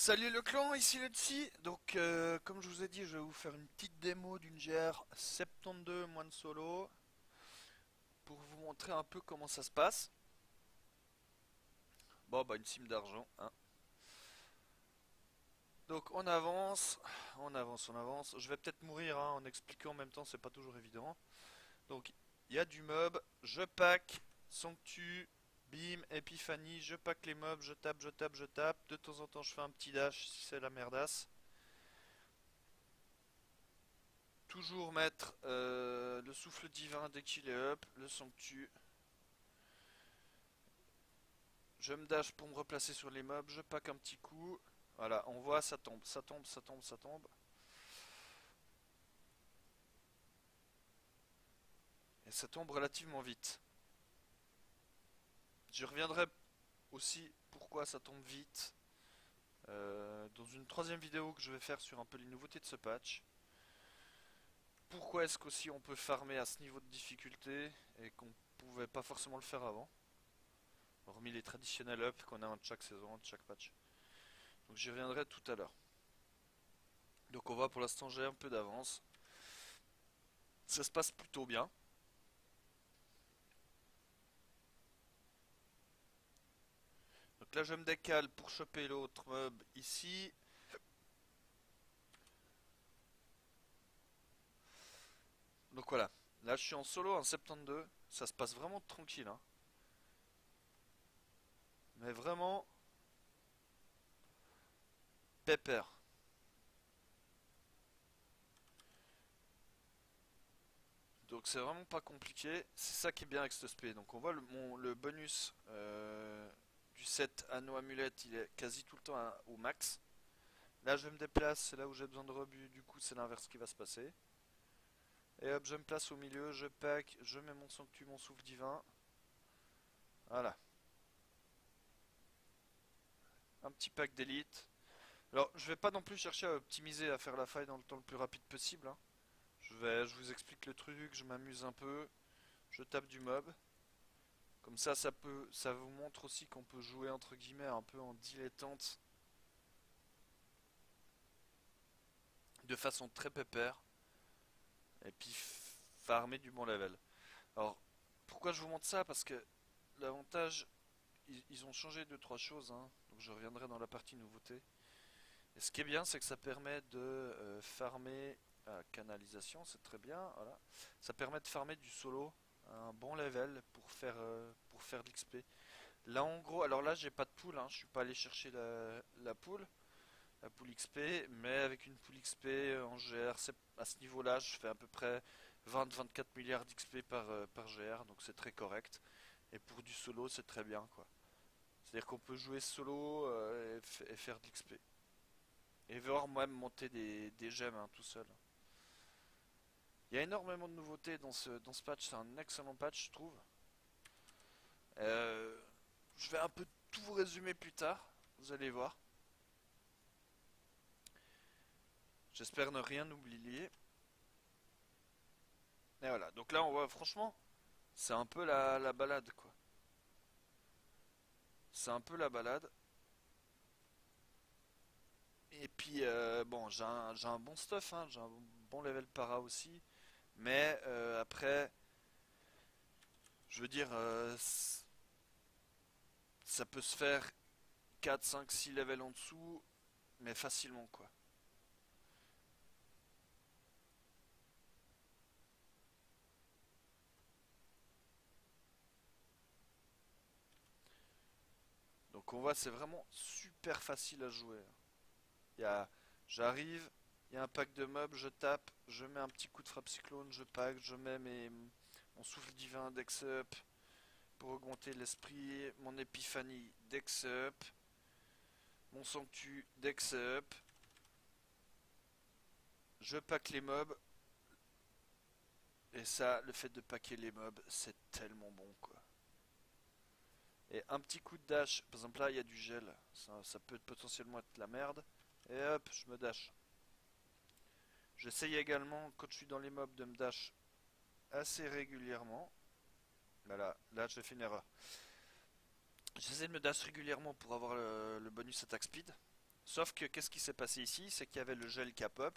Salut le clan, ici le Tsi. Donc comme je vous ai dit, je vais vous faire une petite démo d'une GR 72 moine solo pour vous montrer un peu comment ça se passe. Bon bah une sim d'argent, hein. Donc on avance, on avance, on avance. Je vais peut-être mourir hein, en expliquant en même temps, c'est pas toujours évident. Donc il y a du mob, je pack, Sanctu, bim, Epiphanie, je pack les mobs, je tape, je tape, je tape. De temps en temps je fais un petit dash si c'est la merdasse. Toujours mettre le souffle divin dès qu'il est up, le sanctu. Je me dash pour me replacer sur les mobs, je pack un petit coup. Voilà, on voit, ça tombe, ça tombe, ça tombe, ça tombe. Et ça tombe relativement vite. Je reviendrai aussi pourquoi ça tombe vite dans une troisième vidéo que je vais faire sur un peu les nouveautés de ce patch. Pourquoi est-ce qu'aussi on peut farmer à ce niveau de difficulté et qu'on pouvait pas forcément le faire avant. Hormis les traditionnels up qu'on a en chaque saison, en chaque patch. Donc j'y reviendrai tout à l'heure. Donc on voit pour l'instant j'ai un peu d'avance. Ça se passe plutôt bien. Donc là je me décale pour choper l'autre mob ici. Donc voilà. Là je suis en solo en 72. Ça se passe vraiment tranquille. Hein. Mais vraiment pépère. Donc c'est vraiment pas compliqué. C'est ça qui est bien avec ce SP. Donc on voit le bonus du set anneau amulette. Il est quasi tout le temps au max. Là je me déplace. C'est là où j'ai besoin de rebut. Du coup c'est l'inverse qui va se passer. Et hop, je me place au milieu, je pack, je mets mon sanctu, mon souffle divin. Voilà. Un petit pack d'élite. Alors, je vais pas non plus chercher à optimiser, à faire la faille dans le temps le plus rapide possible. Hein. Je vous explique le truc, je m'amuse un peu, je tape du mob. Comme ça vous montre aussi qu'on peut jouer entre guillemets un peu en dilettante, de façon très pépère, et puis farmer du bon level. Alors, pourquoi je vous montre ça? Parce que l'avantage, ils ont changé deux trois choses, hein. Donc je reviendrai dans la partie nouveauté. Et ce qui est bien, c'est que ça permet de farmer canalisation, c'est très bien. Voilà. Ça permet de farmer du solo à un bon level pour faire de l'XP. Là, en gros, alors là, j'ai pas de pool, hein, je suis pas allé chercher la pool XP, mais avec une pool XP en GR, à ce niveau-là, je fais à peu près 20-24 milliards d'XP par GR, donc c'est très correct. Et pour du solo, c'est très bien, quoi. C'est-à-dire qu'on peut jouer solo et faire de l'XP. Et voir moi-même monter des gemmes hein, tout seul. Il y a énormément de nouveautés dans ce patch, c'est un excellent patch je trouve. Euh, je vais un peu tout vous résumer plus tard, vous allez voir. J'espère ne rien oublier. Et voilà, donc là on voit franchement, c'est un peu la balade quoi. C'est un peu la balade. Et puis bon, j'ai un bon stuff, hein, j'ai un bon level para aussi. Mais après, je veux dire, ça peut se faire 4, 5, 6 levels en dessous, mais facilement quoi. Donc on voit c'est vraiment super facile à jouer. Il y a, j'arrive, il y a un pack de mobs, je tape, je mets un petit coup de frappe cyclone, je pack, je mets mon souffle divin dex up pour augmenter l'esprit, mon épiphanie dex up, mon sanctu dex up, je pack les mobs, et ça, le fait de packer les mobs, c'est tellement bon quoi. Et un petit coup de dash, par exemple là il y a du gel, ça peut potentiellement être la merde. Et hop, je me dash. J'essaye également, quand je suis dans les mobs, de me dash assez régulièrement. Voilà, là j'ai fait une erreur. J'essaie de me dash régulièrement pour avoir le bonus attack speed. Sauf que qu'est-ce qui s'est passé ici? C'est qu'il y avait le gel cap up.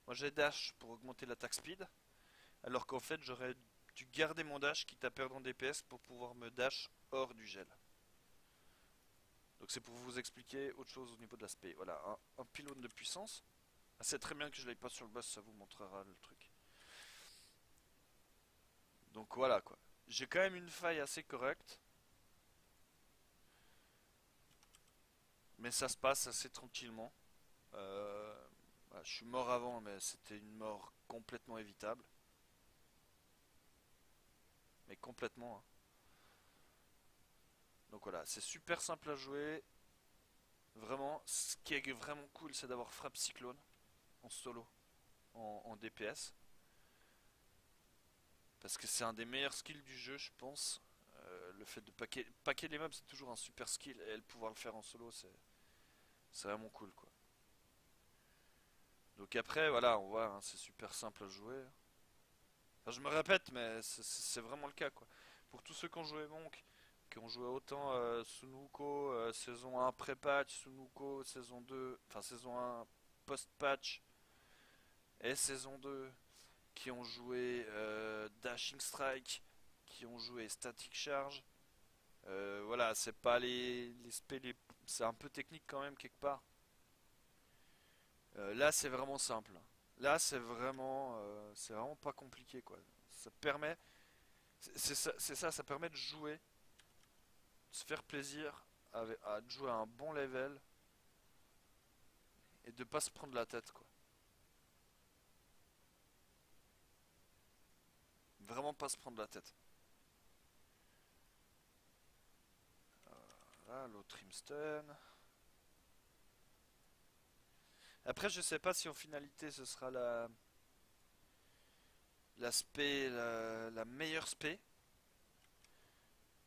Moi j'ai dash pour augmenter l'attaque speed. Alors qu'en fait j'aurais dû garder mon dash quitte à perdre en DPS pour pouvoir me dash hors du gel. Donc c'est pour vous expliquer autre chose au niveau de l'aspect. Voilà, un pylône de puissance. Ah, c'est très bien que je l'aille pas sur le boss, ça vous montrera le truc. Donc voilà quoi. J'ai quand même une faille assez correcte. Mais ça se passe assez tranquillement. Voilà, je suis mort avant, mais c'était une mort complètement évitable. Mais complètement, hein. Donc voilà, c'est super simple à jouer. Vraiment, ce qui est vraiment cool, c'est d'avoir frappe cyclone en solo, en DPS. Parce que c'est un des meilleurs skills du jeu, je pense. Le fait de paquer les mobs, c'est toujours un super skill. Et pouvoir le faire en solo, c'est vraiment cool, quoi. Donc après, voilà, on voit, hein, c'est super simple à jouer. Enfin, je me répète, mais c'est vraiment le cas, quoi. Pour tous ceux qui ont joué Monk, qui ont joué autant Sunuko saison 1 pré-patch, Sunuko saison 2, enfin saison 1 post-patch et saison 2, qui ont joué Dashing Strike, qui ont joué Static Charge. Voilà, c'est pas les spells, c'est un peu technique quand même quelque part. Là, c'est vraiment simple. Là, c'est vraiment pas compliqué quoi. Ça permet, c'est ça, ça permet de jouer, de se faire plaisir, à jouer à un bon level et de pas se prendre la tête quoi. Vraiment pas se prendre la tête. Voilà, l'autre Trimston. Après, je sais pas si en finalité ce sera la meilleure spé,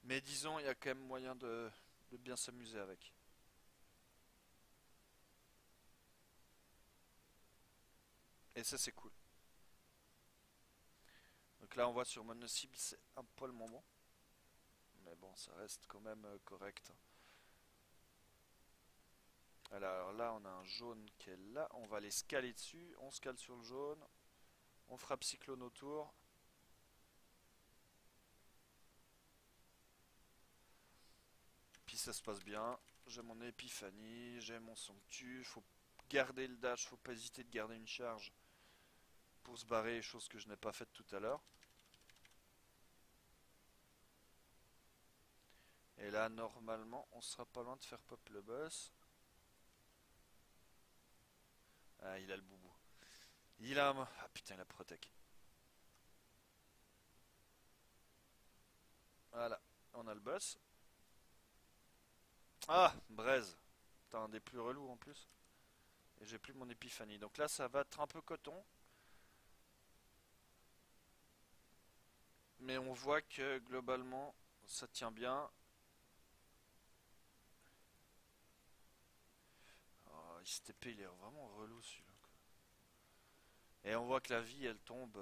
mais disons, il y a quand même moyen de bien s'amuser avec. Et ça, c'est cool. Donc là, on voit sur mon cible, c'est un poil moins bon. Mais bon, ça reste quand même correct. Alors là, on a un jaune qui est là. On va aller scaler dessus. On scale sur le jaune. On frappe cyclone autour. Puis ça se passe bien. J'ai mon épiphanie. J'ai mon sanctus. Faut garder le dash. Faut pas hésiter de garder une charge pour se barrer. Chose que je n'ai pas faite tout à l'heure. Et là, normalement, on sera pas loin de faire pop le boss. Ah, il a le boubou. Il a un... Ah putain, la protec. Voilà, on a le boss. Ah, braise. T'as un des plus relous en plus. Et j'ai plus mon épiphanie. Donc là, ça va être un peu coton. Mais on voit que globalement, ça tient bien. Oh, ISTP, il est vraiment relou celui-là. Et on voit que la vie, elle tombe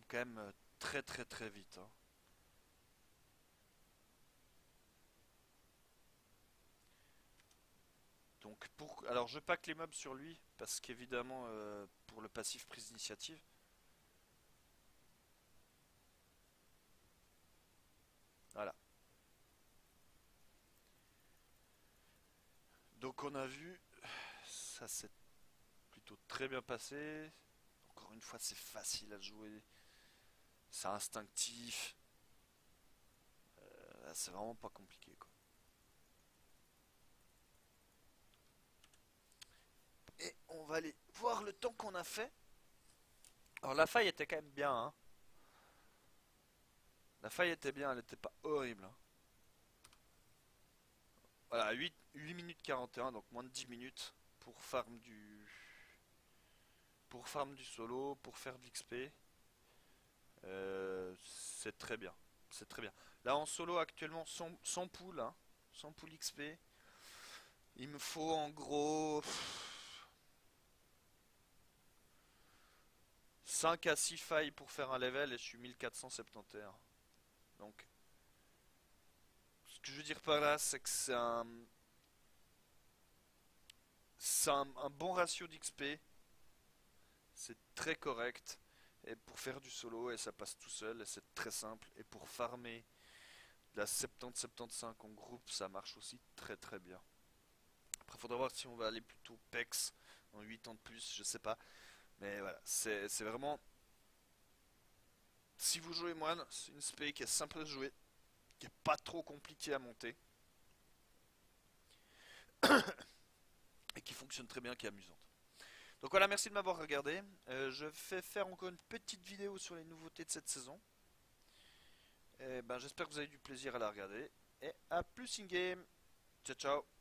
quand même très très très vite, hein. Donc alors je pack les mobs sur lui parce qu'évidemment pour le passif prise d'initiative. Voilà. Donc on a vu, ça s'est plutôt très bien passé. Encore une fois, c'est facile à jouer, c'est instinctif. C'est vraiment pas compliqué quoi. Et on va aller voir le temps qu'on a fait. Alors la faille était quand même bien, hein. La faille était bien, elle était pas horrible, hein. Voilà, 8 minutes 41, donc moins de 10 minutes pour farm du solo, pour faire de l'XP. C'est très bien. C'est très bien. Là en solo actuellement sans pool, hein, sans pool XP. Il me faut en gros 5 à 6 failles pour faire un level et je suis 1471. Donc ce que je veux dire par là, c'est que c'est un bon ratio d'XP, c'est très correct. Et pour faire du solo, et ça passe tout seul, et c'est très simple. Et pour farmer la 70-75 en groupe, ça marche aussi très très bien. Après, faudra voir si on va aller plutôt PEX en 8 ans de plus, je sais pas. Mais voilà, c'est vraiment. Si vous jouez moine, c'est une spé qui est simple à jouer, qui est pas trop compliqué à monter, et qui fonctionne très bien, qui est amusante. Donc voilà, merci de m'avoir regardé. Je vais faire encore une petite vidéo sur les nouveautés de cette saison. Et ben, j'espère que vous avez du plaisir à la regarder. Et à plus in game. Ciao ciao.